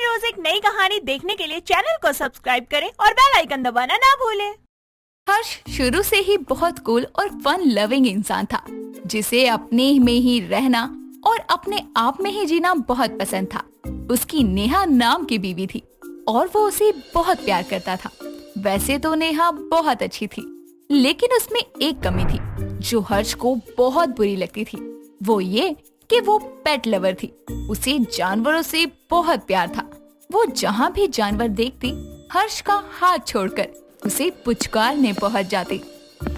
हर रोज एक नई कहानी देखने के लिए चैनल को सब्सक्राइब करें और बेल आइकन दबाना ना भूलें। हर्ष शुरू से ही बहुत कूल और फन लविंग इंसान था, जिसे अपने में ही रहना और अपने आप में ही जीना बहुत पसंद था। उसकी नेहा नाम की बीवी थी और वो उसे बहुत प्यार करता था। वैसे तो नेहा बहुत अच्छी थी, लेकिन उसमें एक कमी थी जो हर्ष को बहुत बुरी लगती थी। वो ये कि वो पेट लवर थी। उसे जानवरों से बहुत प्यार था। वो जहाँ भी जानवर देखती, हर्ष का हाथ छोड़कर उसे पुचकारने पहुँच जाती।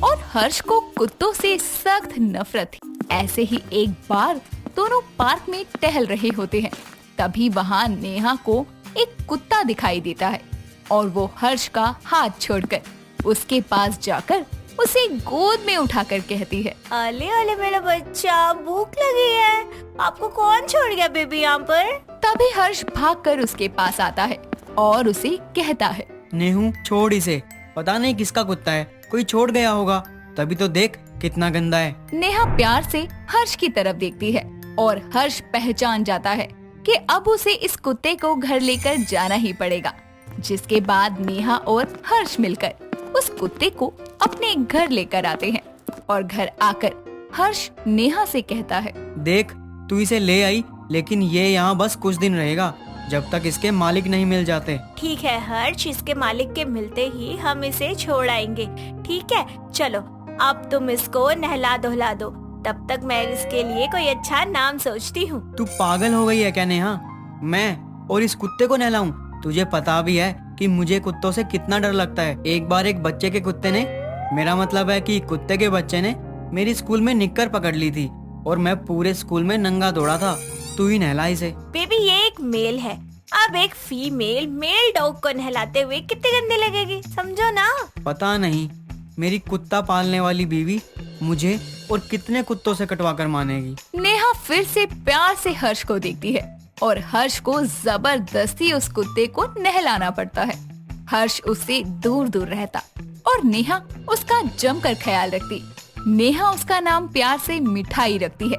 और हर्ष को कुत्तों से सख्त नफरत थी। ऐसे ही एक बार दोनों पार्क में टहल रहे होते हैं, तभी वहाँ नेहा को एक कुत्ता दिखाई देता है और वो हर्ष का हाथ छोड़कर उसके पास जाकर उसे गोद में उठाकर कहती है, अले अले मेरा बच्चा, भूख लगी है। आपको कौन छोड़ गया बेबी यहाँ पर? तभी हर्ष भागकर उसके पास आता है और उसे कहता है, नेहू छोड़ इसे, पता नहीं किसका कुत्ता है, कोई छोड़ गया होगा, तभी तो देख कितना गंदा है। नेहा प्यार से हर्ष की तरफ देखती है और हर्ष पहचान जाता है कि अब उसे इस कुत्ते को घर लेकर जाना ही पड़ेगा। जिसके बाद नेहा और हर्ष मिलकर उस कुत्ते को अपने घर लेकर आते हैं और घर आकर हर्ष नेहा से कहता है, देख तू इसे ले आई, लेकिन ये यहाँ बस कुछ दिन रहेगा जब तक इसके मालिक नहीं मिल जाते। ठीक है हर्ष, इसके मालिक के मिलते ही हम इसे छोड़ आएंगे। ठीक है, चलो अब तुम इसको नहला धुला दो, तब तक मैं इसके लिए कोई अच्छा नाम सोचती हूँ। तू पागल हो गई है क्या नेहा? मैं और इस कुत्ते को नहलाऊं? तुझे पता भी है कि मुझे कुत्तों से कितना डर लगता है। एक बार एक बच्चे के कुत्ते ने, मेरा मतलब है कि कुत्ते के बच्चे ने मेरी स्कूल में निक्कर पकड़ ली थी और मैं पूरे स्कूल में नंगा दौड़ा था। तू ही नहला इसे। बेबी ये एक मेल है, अब एक फीमेल मेल डॉग को नहलाते हुए कितनी गंदी लगेगी, समझो ना। पता नहीं मेरी कुत्ता पालने वाली बीवी मुझे और कितने कुत्तों से कटवा कर मानेगी। नेहा फिर से प्यार से हर्ष को देखती है और हर्ष को जबरदस्ती उस कुत्ते को नहलाना पड़ता है। हर्ष उससे दूर दूर रहता और नेहा उसका जमकर ख्याल रखती। नेहा उसका नाम प्यार से मिठाई रखती है।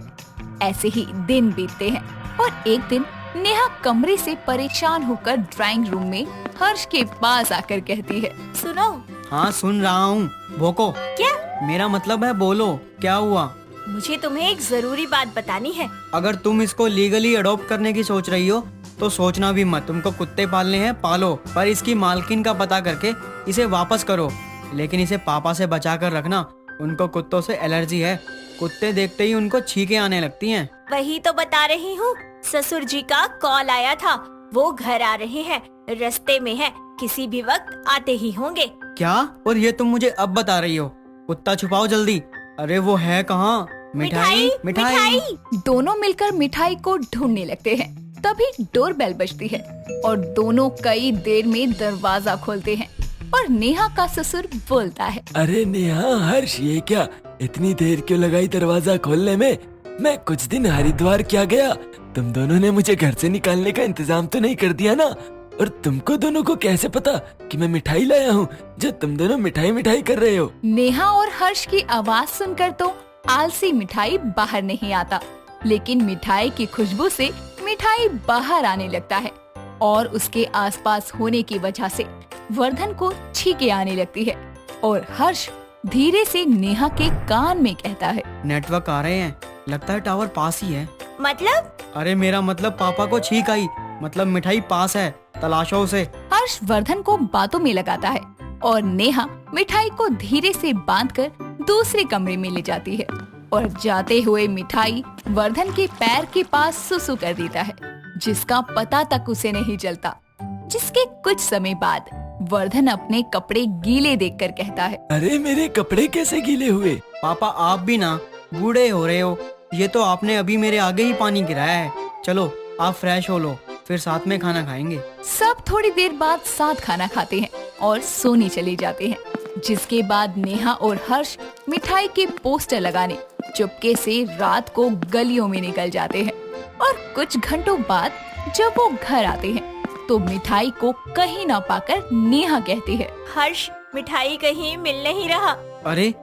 ऐसे ही दिन बीतते हैं और एक दिन नेहा कमरे से परेशान होकर ड्राइंग रूम में हर्ष के पास आकर कहती है, सुनो। हाँ सुन रहा हूँ, भोको। क्या? मेरा मतलब है बोलो, क्या हुआ? मुझे तुम्हें एक जरूरी बात बतानी है। अगर तुम इसको लीगली अडॉप्ट करने की सोच रही हो तो सोचना भी मत। तुमको कुत्ते पालने हैं पालो, पर इसकी मालकिन का पता करके इसे वापस करो। लेकिन इसे पापा से बचा कर रखना, उनको कुत्तों से एलर्जी है। कुत्ते देखते ही उनको छींकें आने लगती हैं। वही तो बता रही हूँ, ससुर जी का कॉल आया था, वो घर आ रहे हैं, रास्ते में है, किसी भी वक्त आते ही होंगे। क्या? और ये तुम मुझे अब बता रही हो? कुत्ता छुपाओ जल्दी। अरे वो है कहाँ? मिठाई मिठाई। दोनों मिलकर मिठाई को ढूंढने लगते हैं। तभी डोरबेल बजती है और दोनों कई देर में दरवाजा खोलते हैं और नेहा का ससुर बोलता है, अरे नेहा, हर्ष, ये क्या इतनी देर क्यों लगाई दरवाजा खोलने में? मैं कुछ दिन हरिद्वार क्या गया, तुम दोनों ने मुझे घर से निकालने का इंतजाम तो नहीं कर दिया ना? और तुमको दोनों को कैसे पता कि मैं मिठाई लाया हूँ जो तुम दोनों मिठाई मिठाई कर रहे हो? नेहा और हर्ष की आवाज सुनकर तो आलसी मिठाई बाहर नहीं आता, लेकिन मिठाई की खुशबू से मिठाई बाहर आने लगता है और उसके आसपास होने की वजह से वर्धन को छींकें आने लगती है। और हर्ष धीरे से नेहा के कान में कहता है, नेटवर्क आ रहे हैं, लगता है टावर पास ही है। मतलब? अरे मेरा मतलब पापा को छींक आई, मतलब मिठाई पास है, तलाशो उसे। हर्ष वर्धन को बातों में लगाता है और नेहा मिठाई को धीरे से बांधकर दूसरे कमरे में ले जाती है और जाते हुए मिठाई वर्धन के पैर के पास सुसु कर देता है, जिसका पता तक उसे नहीं चलता। जिसके कुछ समय बाद वर्धन अपने कपड़े गीले देखकर कहता है, अरे मेरे कपड़े कैसे गीले हुए? पापा आप भी ना बूढ़े हो रहे हो, ये तो आपने अभी मेरे आगे ही पानी गिराया है। चलो आप फ्रेश हो लो, फिर साथ में खाना खाएंगे। सब थोड़ी देर बाद साथ खाना खाते हैं और सोने चले जाते हैं। जिसके बाद नेहा और हर्ष मिठाई के पोस्टर लगाने चुपके से रात को गलियों में निकल जाते हैं। और कुछ घंटों बाद जब वो घर आते हैं तो मिठाई को कहीं ना पाकर नेहा कहती है, हर्ष, मिठाई कहीं मिल नहीं रहा। अरे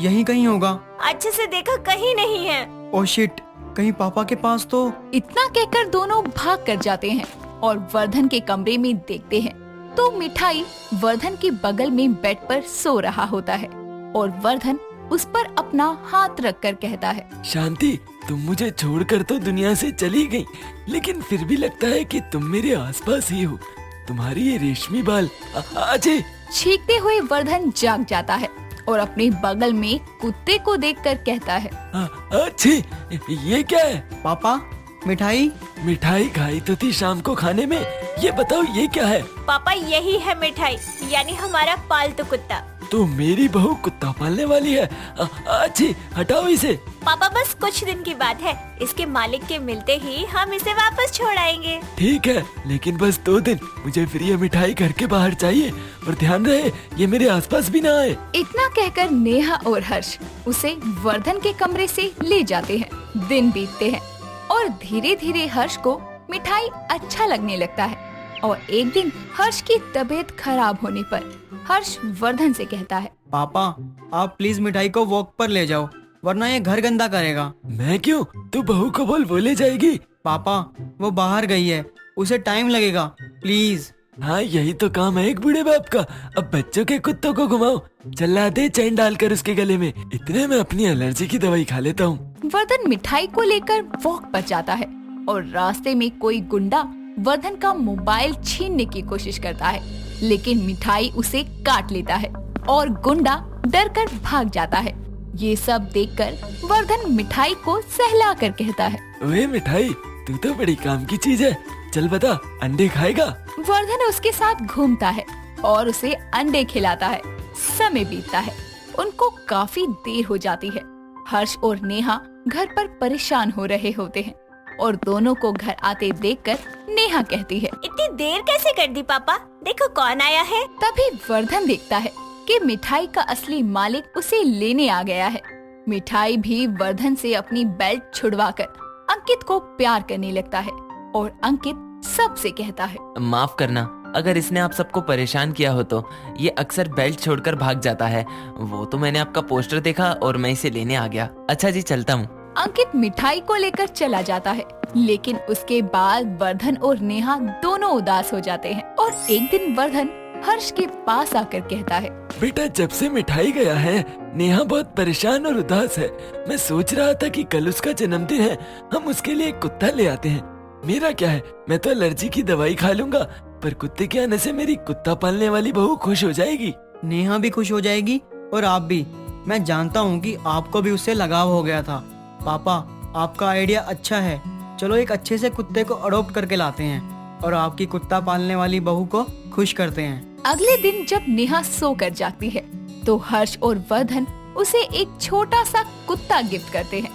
यहीं कहीं होगा। अच्छे से देखा, कहीं नहीं है। ओह शिट, कहीं पापा के पास तो। इतना कहकर दोनों भाग कर जाते हैं और वर्धन के कमरे में देखते हैं तो मिठाई वर्धन के बगल में बेड पर सो रहा होता है और वर्धन उस पर अपना हाथ रखकर कहता है, शांति, तुम मुझे छोड़कर तो दुनिया से चली गई, लेकिन फिर भी लगता है कि तुम मेरे आसपास ही हो। तुम्हारी ये रेशमी बाल अजय। चीखते हुए वर्धन जाग जाता है और अपने बगल में कुत्ते को देखकर कहता है, अच्छे, ये क्या है? पापा, मिठाई। मिठाई खाई तो थी शाम को खाने में, ये बताओ ये क्या है? पापा यही है मिठाई, यानी हमारा पालतू कुत्ता। तो मेरी बहू कुत्ता पालने वाली है? अच्छी, हटाओ इसे। पापा बस कुछ दिन की बात है, इसके मालिक के मिलते ही हम इसे वापस छोड़ आएंगे। ठीक है, लेकिन बस 2 दिन। मुझे फिर ये मिठाई घर के बाहर चाहिए और ध्यान रहे ये मेरे आसपास भी ना आए। इतना कहकर नेहा और हर्ष उसे वर्धन के कमरे से ले जाते हैं। दिन बीतते हैं और धीरे धीरे हर्ष को मिठाई अच्छा लगने लगता है और एक दिन हर्ष की तबीयत खराब होने पर हर्ष वर्धन से कहता है, पापा, आप प्लीज मिठाई को वॉक पर ले जाओ, वरना ये घर गंदा करेगा। मैं क्यों? तू बहू को बोल, वो ले जाएगी। पापा, वो बाहर गई है, उसे टाइम लगेगा, प्लीज। हाँ, यही तो काम है एक बूढ़े बाप का। अब बच्चों के कुत्तों को घुमाओ, चला दे चैन डालकर उसके गले में। इतने में अपनी एलर्जी की दवाई खा लेता हूँ। वर्धन मिठाई को लेकर वॉक पर जाता है और रास्ते में कोई गुंडा वर्धन का मोबाइल छीनने की कोशिश करता है, लेकिन मिठाई उसे काट लेता है और गुंडा डर कर भाग जाता है। ये सब देखकर वर्धन मिठाई को सहला कर कहता है, ओए मिठाई, तू तो बड़ी काम की चीज है। चल बता, अंडे खाएगा? वर्धन उसके साथ घूमता है और उसे अंडे खिलाता है। समय बीतता है, उनको काफी देर हो जाती है। हर्ष और नेहा घर पर परेशान हो रहे होते हैं और दोनों को घर आते देखकर नेहा कहती है, इतनी देर कैसे कर दी पापा, देखो कौन आया है। तभी वर्धन देखता है कि मिठाई का असली मालिक उसे लेने आ गया है। मिठाई भी वर्धन से अपनी बेल्ट छुड़वाकर अंकित को प्यार करने लगता है और अंकित सबसे कहता है, माफ करना, अगर इसने आप सबको परेशान किया हो तो। ये अक्सर बेल्ट छोड़कर भाग जाता है। वो तो मैंने आपका पोस्टर देखा और मैं इसे लेने आ गया। अच्छा जी, चलता हूँ। अंकित मिठाई को लेकर चला जाता है, लेकिन उसके बाद वर्धन और नेहा दोनों उदास हो जाते हैं और एक दिन वर्धन हर्ष के पास आकर कहता है, बेटा, जब से मिठाई गया है नेहा बहुत परेशान और उदास है। मैं सोच रहा था कि कल उसका जन्मदिन है, हम उसके लिए एक कुत्ता ले आते हैं। मेरा क्या है, मैं तो एलर्जी की दवाई खा लूंगा, पर कुत्ते के आने से मेरी कुत्ता पालने वाली बहू खुश हो जाएगी। नेहा भी खुश हो जाएगी और आप भी। मैं जानता हूँ कि आपको भी उससे लगाव हो गया था। पापा, आपका आइडिया अच्छा है, चलो एक अच्छे से कुत्ते को अडॉप्ट करके लाते हैं और आपकी कुत्ता पालने वाली बहू को खुश करते हैं। अगले दिन जब नेहा सोकर जागती है तो हर्ष और वर्धन उसे एक छोटा सा कुत्ता गिफ्ट करते हैं।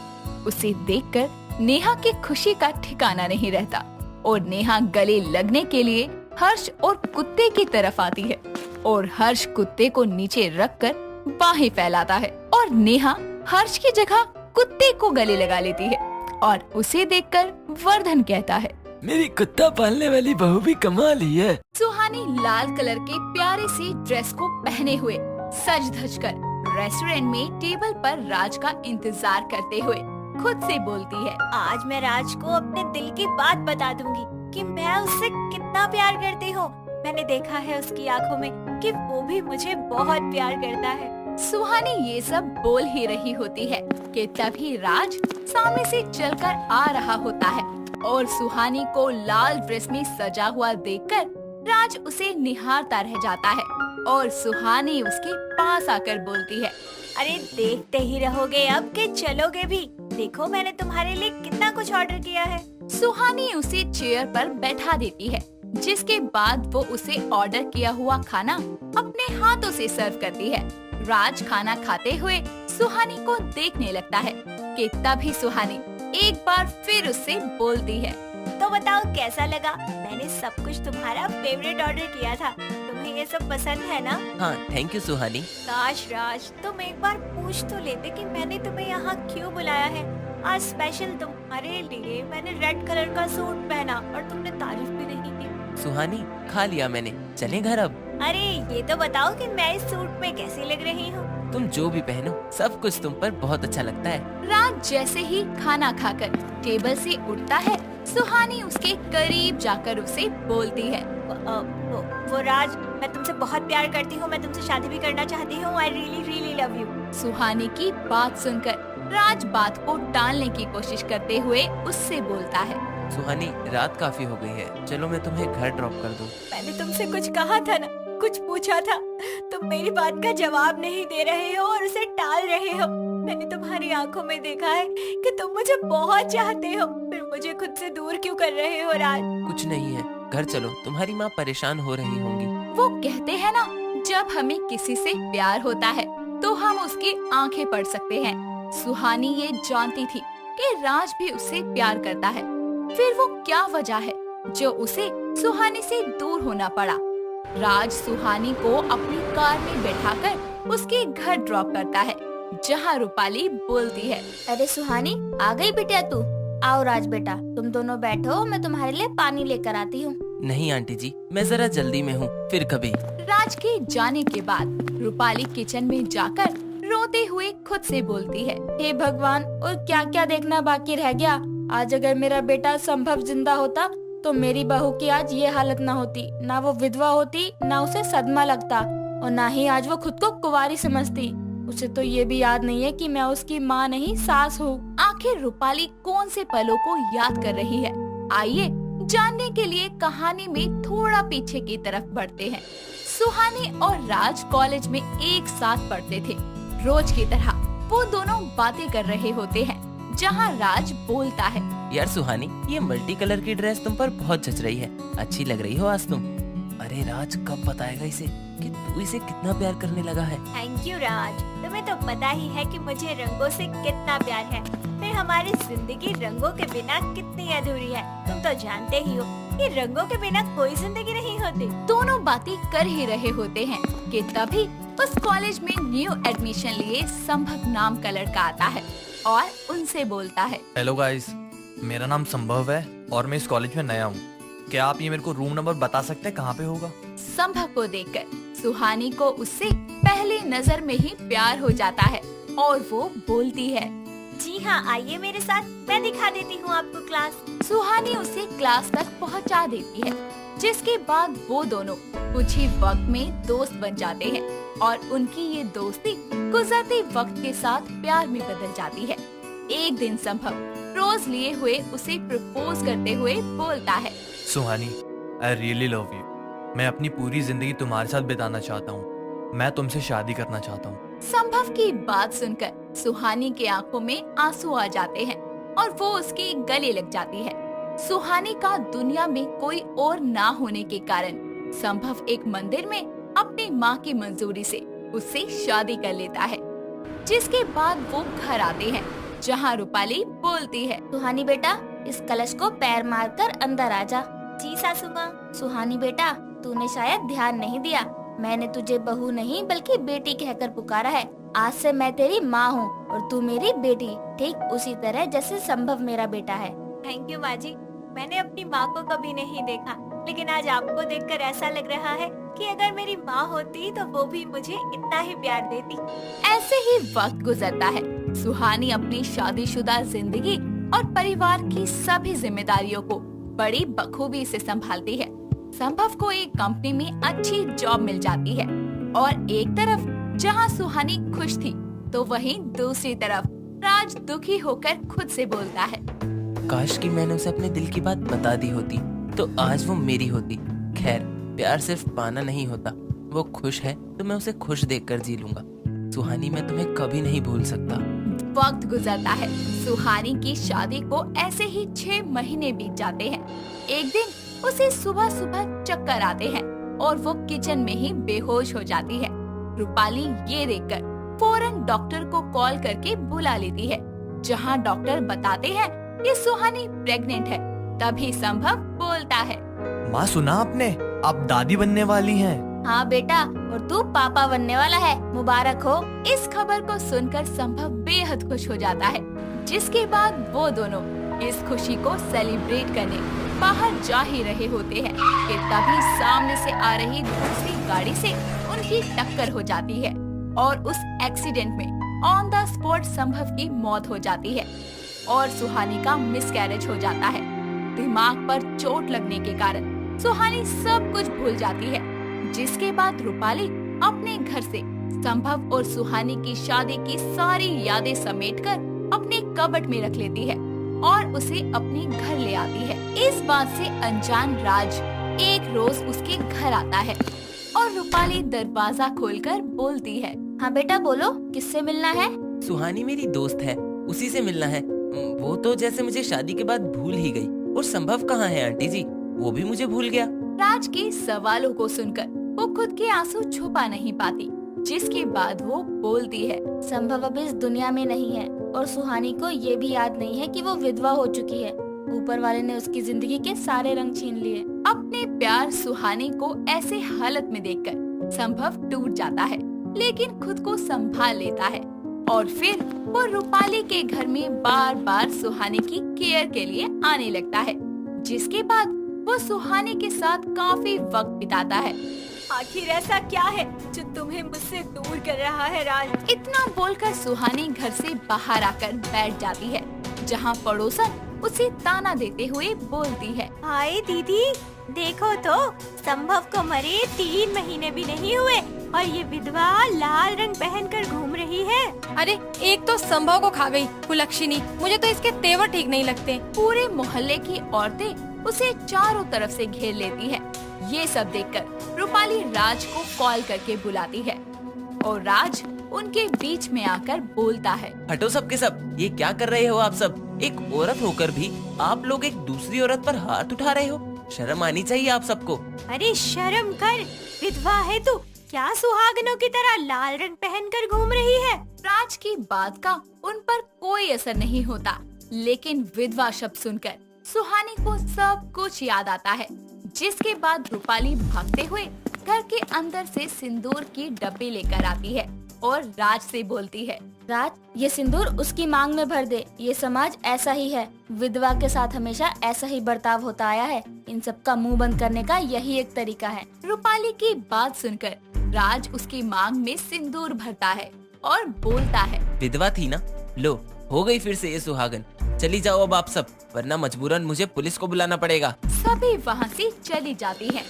उसे देखकर नेहा की खुशी का ठिकाना नहीं रहता और नेहा गले लगने के लिए हर्ष और कुत्ते की तरफ आती है और हर्ष कुत्ते को नीचे रखकर बाहें फैलाता है और नेहा हर्ष की जगह कुत्ते को गले लगा लेती है और उसे देखकर वर्धन कहता है, मेरी कुत्ता पालने वाली बहू भी कमाल ही है। सुहानी लाल कलर के प्यारे से ड्रेस को पहने हुए सज धज कर रेस्टोरेंट में टेबल पर राज का इंतजार करते हुए खुद से बोलती है, आज मैं राज को अपने दिल की बात बता दूंगी कि मैं उससे कितना प्यार करती हूँ। मैंने देखा है उसकी आंखों में कि वो भी मुझे बहुत प्यार करता है। सुहानी ये सब बोल ही रही होती है कि तभी राज सामने से चलकर आ रहा होता है और सुहानी को लाल ड्रेस में सजा हुआ देखकर राज उसे निहारता रह जाता है और सुहानी उसके पास आकर बोलती है, अरे देखते ही रहोगे अब कि चलोगे भी। देखो मैंने तुम्हारे लिए कितना कुछ ऑर्डर किया है। सुहानी उसे चेयर पर बैठा देती है, जिसके बाद वो उसे ऑर्डर किया हुआ खाना अपने हाथों से सर्व करती है। राज खाना खाते हुए सुहानी को देखने लगता है कि तभी सुहानी एक बार फिर उससे बोलती है, तो बताओ कैसा लगा? मैंने सब कुछ तुम्हारा फेवरेट ऑर्डर किया था, तुम्हें ये सब पसंद है ना? हाँ, थैंक यू सुहानी। काश राज तुम एक बार पूछ तो लेते कि मैंने तुम्हें यहाँ क्यों बुलाया है। आज स्पेशल तुम्हारे लिए मैंने रेड कलर का सूट पहना और तुमने तारीफ भी नहीं की। सुहानी, खा लिया मैंने, चलें घर अब। अरे ये तो बताओ कि मैं इस सूट में कैसी लग रही हूँ? तुम जो भी पहनो सब कुछ तुम पर बहुत अच्छा लगता है। राज जैसे ही खाना खाकर टेबल से उठता है, सुहानी उसके करीब जाकर उसे बोलती है। वो राज, मैं तुमसे बहुत प्यार करती हूँ, मैं तुमसे शादी भी करना चाहती हूँ। I really really love you. Suhani की बात सुनकर राज बात को टालने की कोशिश करते हुए उससे बोलता है। सुहानी, रात काफी हो गई है, चलो मैं तुम्हें घर ड्रॉप कर दूं। मैंने तुमसे कुछ कहा था ना, कुछ पूछा था, तुम मेरी बात का जवाब नहीं दे रहे हो और उसे टाल रहे हो। मैंने तुम्हारी आंखों में देखा है कि तुम मुझे बहुत चाहते हो, फिर मुझे खुद से दूर क्यों कर रहे हो राज? कुछ नहीं है, घर चलो, तुम्हारी माँ परेशान हो रही होंगी। वो कहते हैं ना, जब हमें किसी से प्यार होता है तो हम उसकी आंखें पढ़ सकते हैं। सुहानी ये जानती थी कि राज भी उससे प्यार करता है, फिर वो क्या वजह है जो उसे सुहानी से दूर होना पड़ा। राज सुहानी को अपनी कार में बैठाकर उसके घर ड्रॉप करता है, जहाँ रूपाली बोलती है। अरे सुहानी, आ गई बेटा तू? आओ राज बेटा, तुम दोनों बैठो, मैं तुम्हारे लिए पानी लेकर आती हूँ। नहीं आंटी जी, मैं जरा जल्दी में हूँ, फिर कभी। राज के जाने के बाद रूपाली किचन में जाकर रोते हुए खुद से बोलती है। हे भगवान, और क्या क्या देखना बाकी रह गया। आज अगर मेरा बेटा संभव जिंदा होता तो मेरी बहू की आज ये हालत ना होती, ना वो विधवा होती, ना उसे सदमा लगता, और ना ही आज वो खुद को कुंवारी समझती। उसे तो ये भी याद नहीं है कि मैं उसकी माँ नहीं सास हूँ। आखिर रूपाली कौन से पलों को याद कर रही है? आइए जानने के लिए कहानी में थोड़ा पीछे की तरफ बढ़ते हैं। सुहानी और राज कॉलेज में एक साथ पढ़ते थे। रोज की तरह वो दोनों बातें कर रहे होते हैं, जहाँ राज बोलता है। यार सुहानी, ये मल्टी कलर की ड्रेस तुम पर बहुत जच रही है, अच्छी लग रही हो आज तुम। अरे राज कब बताएगा इसे कि तू इसे कितना प्यार करने लगा है? थैंक यू राज, तुम्हें तो पता ही है कि मुझे रंगों से कितना प्यार है। फिर हमारी जिंदगी रंगों के बिना कितनी अधूरी है। तुम तो जानते ही हो कि रंगों के बिना कोई जिंदगी नहीं होती। दोनों बातें कर ही रहे होते हैं कि तभी उस कॉलेज में न्यू एडमिशन लिए संभव नाम का लड़का आता है और उनसे बोलता है। हेलो गाइस, मेरा नाम संभव है और मैं इस कॉलेज में नया हूँ। क्या आप ये मेरे को रूम नंबर बता सकते हैं कहाँ पे होगा? संभव को देखकर सुहानी को उससे पहली नजर में ही प्यार हो जाता है और वो बोलती है। जी हाँ, आइए मेरे साथ, मैं दिखा देती हूँ आपको क्लास। सुहानी उसे क्लास तक पहुँचा देती है, जिसके बाद वो दोनों कुछ ही वक्त में दोस्त बन जाते हैं और उनकी ये दोस्ती गुजरते वक्त के साथ प्यार में बदल जाती है। एक दिन संभव रोज लिए हुए उसे प्रपोज करते हुए बोलता है। सुहानी, आई रियली लव यू। मैं अपनी पूरी जिंदगी तुम्हारे साथ बिताना चाहता हूँ। मैं तुमसे शादी करना चाहता हूँ। संभव की बात सुनकर सुहानी के आंखों में आंसू आ जाते हैं और वो उसके गले लग जाती है। सुहानी का दुनिया में कोई और ना होने के कारण संभव एक मंदिर में अपनी माँ की मंजूरी से उससे शादी कर लेता है, जिसके बाद वो घर आते हैं, जहाँ रूपाली बोलती है। सुहानी बेटा, इस कलश को पैर मारकर अंदर आ जा। जी सासू माँ। सुहानी बेटा, तूने शायद ध्यान नहीं दिया, मैंने तुझे बहू नहीं बल्कि बेटी कहकर पुकारा है। आज से मैं तेरी माँ हूँ और तू मेरी बेटी, ठीक उसी तरह जैसे संभव मेरा बेटा है। थैंक यू माँ जी, मैंने अपनी माँ को कभी नहीं देखा, लेकिन आज आपको देखकर ऐसा लग रहा है कि अगर मेरी माँ होती तो वो भी मुझे इतना ही प्यार देती। ऐसे ही वक्त गुजरता है। सुहानी अपनी शादीशुदा जिंदगी और परिवार की सभी जिम्मेदारियों को बड़ी बखूबी से संभालती है। संभव को एक कंपनी में अच्छी जॉब मिल जाती है और एक तरफ जहां सुहानी खुश थी तो वहीं दूसरी तरफ राज दुखी होकर खुद से बोलता है। काश कि मैंने उसे अपने दिल की बात बता दी होती तो आज वो मेरी होती। खैर, प्यार सिर्फ पाना नहीं होता, वो खुश है तो मैं उसे खुश देखकर जी लूंगा। सुहानी, मैं तुम्हें कभी नहीं भूल सकता। वक्त गुजरता है। सुहानी की शादी को ऐसे ही 6 महीने बीत जाते हैं। एक दिन उसे सुबह सुबह चक्कर आते हैं और वो किचन में ही बेहोश हो जाती है। रूपाली ये देखकर फौरन डॉक्टर को कॉल करके बुला लेती है, जहां डॉक्टर बताते हैं कि सुहानी प्रेग्नेंट है। तभी संभव बोलता है। माँ, सुना आपने, आप दादी बनने वाली हैं। हाँ बेटा, और तू पापा बनने वाला है, मुबारक हो। इस खबर को सुनकर संभव बेहद खुश हो जाता है, जिसके बाद वो दोनों इस खुशी को सेलिब्रेट करने बाहर जा ही रहे होते हैं कि तभी सामने से आ रही दूसरी गाड़ी से उनकी टक्कर हो जाती है और उस एक्सीडेंट में ऑन द स्पॉट संभव की मौत हो जाती है और सुहानी का मिसकैरेज हो जाता है। दिमाग पर चोट लगने के कारण सुहानी सब कुछ भूल जाती है, जिसके बाद रूपाली अपने घर से संभव और सुहानी की शादी की सारी यादें समेटकर अपने कबर्ड में रख लेती है और उसे अपने घर ले आती है। इस बात से अनजान राज एक रोज उसके घर आता है और रूपाली दरवाजा खोलकर बोलती है, हाँ बेटा बोलो, किससे मिलना है? सुहानी मेरी दोस्त है, उसी से मिलना है। वो तो जैसे मुझे शादी के बाद भूल ही गई। और संभव कहाँ है आंटी जी? वो भी मुझे भूल गया। राज के सवालों को सुनकर वो खुद के आंसू छुपा नहीं पाती, जिसके बाद वो बोलती है, संभव अब इस दुनिया में नहीं है और सुहानी को ये भी याद नहीं है कि वो विधवा हो चुकी है। ऊपर वाले ने उसकी जिंदगी के सारे रंग छीन लिए। अपने प्यार सुहानी को ऐसे हालत में देखकर संभव टूट जाता है, लेकिन खुद को संभाल लेता है और फिर वो रूपाली के घर में बार बार सुहानी की केयर के लिए आने लगता है, जिसके बाद वो सुहानी के साथ काफी वक्त बिताता है। आखिर ऐसा क्या है जो तुम्हें मुझसे दूर कर रहा है राज? इतना बोलकर सुहानी घर से बाहर आकर बैठ जाती है, जहाँ पड़ोसन उसे ताना देते हुए बोलती है, हाय दीदी, देखो तो संभव को मरे 3 महीने भी नहीं हुए और ये विधवा लाल रंग पहनकर घूम रही है। अरे एक तो संभव को खा गई कुलक्षणी, मुझे तो इसके तेवर ठीक नहीं लगते। पूरे मोहल्ले की औरतें उसे चारों तरफ से घेर लेती है। ये सब देखकर रूपाली राज को कॉल करके बुलाती है और राज उनके बीच में आकर बोलता है, हटो सब के सब, ये क्या कर रहे हो आप सब? एक औरत होकर भी आप लोग एक दूसरी औरत पर हाथ उठा रहे हो। शर्म आनी चाहिए आप सबको। अरे शर्म कर, विधवा है तू, क्या सुहागनों की तरह लाल रंग पहनकर घूम रही है? राज की बात का उन पर कोई असर नहीं होता, लेकिन विधवा शब्द सुनकर सुहानी को सब कुछ याद आता है, जिसके बाद रूपाली भागते हुए घर के अंदर से सिंदूर की डब्बी लेकर आती है और राज से बोलती है, राज, ये सिंदूर उसकी मांग में भर दे। ये समाज ऐसा ही है, विधवा के साथ हमेशा ऐसा ही बर्ताव होता आया है। इन सब का मुंह बंद करने का यही एक तरीका है। रूपाली की बात सुनकर राज उसकी मांग में सिंदूर भरता है और बोलता है, विधवा थी ना, लो हो गई फिर से ये सुहागन। चली जाओ अब आप सब, वरना मजबूरन मुझे पुलिस को बुलाना पड़ेगा। सभी वहाँ से चली जाती हैं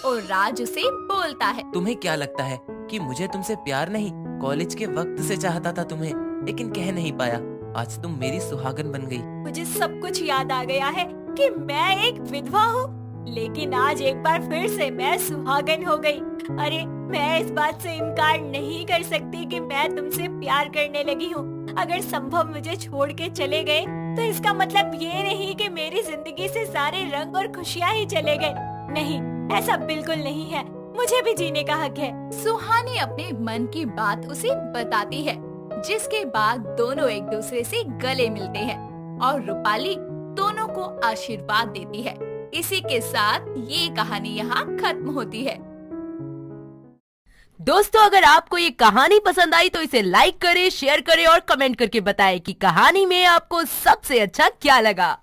और राज उसे बोलता है, तुम्हें क्या लगता है कि मुझे तुमसे प्यार नहीं, कॉलेज के वक्त से चाहता था तुम्हें, लेकिन कह नहीं पाया। आज तुम मेरी सुहागन बन गई। मुझे सब कुछ याद आ गया है कि मैं एक विधवा हूँ, लेकिन आज एक बार फिर से मैं सुहागन हो गई। अरे मैं इस बात से इनकार नहीं कर सकती कि मैं तुमसे प्यार करने लगी हूँ। अगर संभव मुझे छोड़ के चले गए तो इसका मतलब ये नहीं कि मेरी जिंदगी से सारे रंग और खुशियाँ ही चले गए। नहीं, ऐसा बिल्कुल नहीं है, मुझे भी जीने का हक है। सुहानी अपने मन की बात उसे बताती है, जिसके बाद दोनों एक दूसरे से गले मिलते हैं और रूपाली दोनों को आशीर्वाद देती है। इसी के साथ ये कहानी यहाँ खत्म होती है। दोस्तों, अगर आपको ये कहानी पसंद आई तो इसे लाइक करें, शेयर करें और कमेंट करके बताएं कि कहानी में आपको सबसे अच्छा क्या लगा।